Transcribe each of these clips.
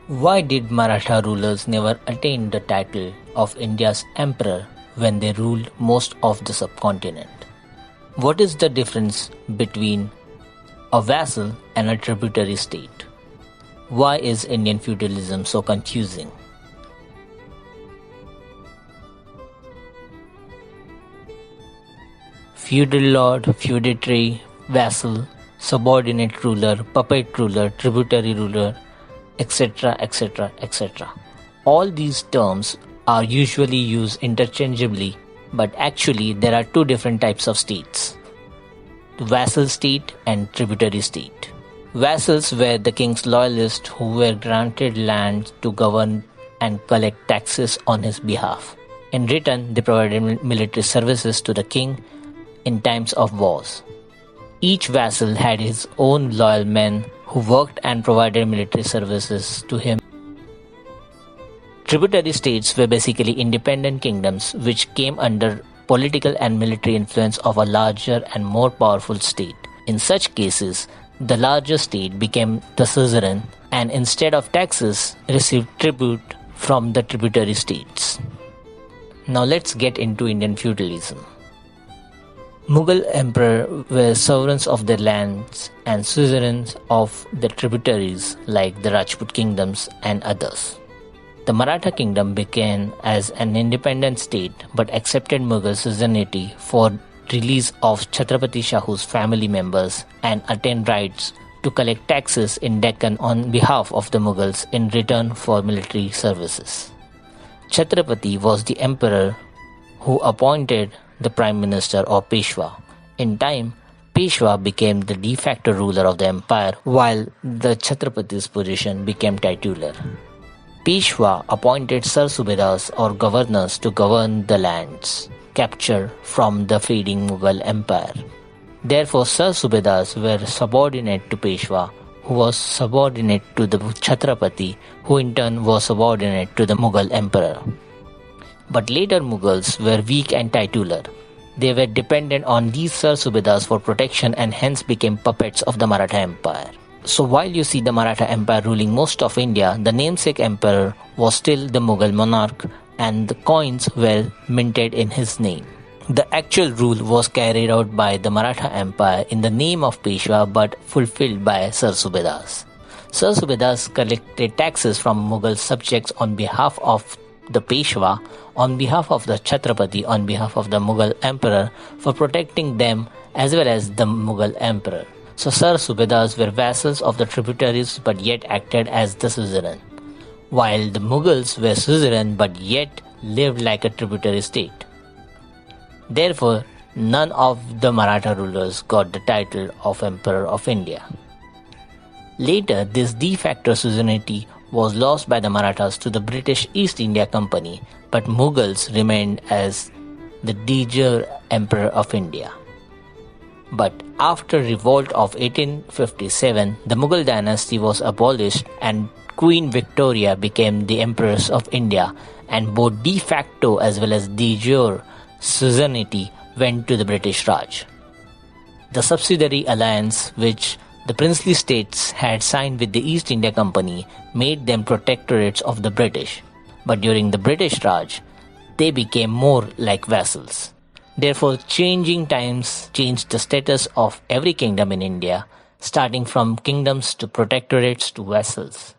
Why did Maratha rulers never attain the title of India's emperor when they ruled most of the subcontinent? What is the difference between a vassal and a tributary state? Why is Indian feudalism so confusing? Feudal lord, feudatory, vassal, subordinate ruler, puppet ruler, tributary ruler, etc., etc., etc. All these terms are usually used interchangeably, but actually there are two different types of states: the vassal state and tributary state. Vassals were the king's loyalists who were granted land to govern and collect taxes on his behalf. In return, they provided military services to the king in times of wars. Each vassal had his own loyal men who worked and provided military services to him. Tributary states were basically independent kingdoms which came under political and military influence of a larger and more powerful state. In such cases, the larger state became the suzerain and instead of taxes received tribute from the tributary states. Now let's get into Indian feudalism. Mughal emperors were sovereigns of their lands and suzerains of the tributaries like the Rajput kingdoms and others. The Maratha kingdom began as an independent state but accepted Mughal suzerainty for release of Chhatrapati Shahu's family members and attained rights to collect taxes in Deccan on behalf of the Mughals in return for military services. Chhatrapati was the emperor who appointed the Prime Minister or Peshwa. In time, Peshwa became the de facto ruler of the empire while the Chhatrapati's position became titular. Peshwa appointed Sar Subedars or governors to govern the lands captured from the fading Mughal empire. Therefore, Sar Subedars were subordinate to Peshwa, who was subordinate to the Chhatrapati, who in turn was subordinate to the Mughal emperor. But later Mughals were weak and titular. They were dependent on these Sar Subedars for protection and hence became puppets of the Maratha Empire. So while you see the Maratha Empire ruling most of India, the namesake emperor was still the Mughal monarch and the coins were minted in his name. The actual rule was carried out by the Maratha Empire in the name of Peshwa but fulfilled by Sar Subedars. Sar Subedars collected taxes from Mughal subjects on behalf of the Peshwa, on behalf of the Chhatrapati, on behalf of the Mughal emperor for protecting them as well as the Mughal emperor. So Sar Subedars were vassals of the tributaries but yet acted as the suzerain, while the Mughals were suzerain but yet lived like a tributary state. Therefore, none of the Maratha rulers got the title of Emperor of India. Later, this de facto suzerainty was lost by the Marathas to the British East India Company, but Mughals remained as the de jure Emperor of India. But after revolt of 1857, the Mughal dynasty was abolished and Queen Victoria became the Empress of India, and both de facto as well as de jure suzerainty went to the British Raj. The Subsidary alliance which the princely states had signed with the East India Company made them protectorates of the British, but during the British Raj, they became more like vassals. Therefore, changing times changed the status of every kingdom in India, starting from kingdoms to protectorates to vassals.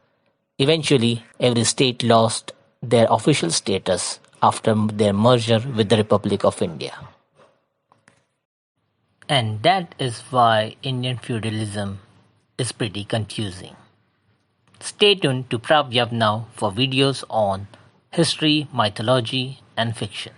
Eventually, every state lost their official status after their merger with the Republic of India. And that is why Indian feudalism is pretty confusing. Stay tuned to Pravyav now for videos on history, mythology, and fiction.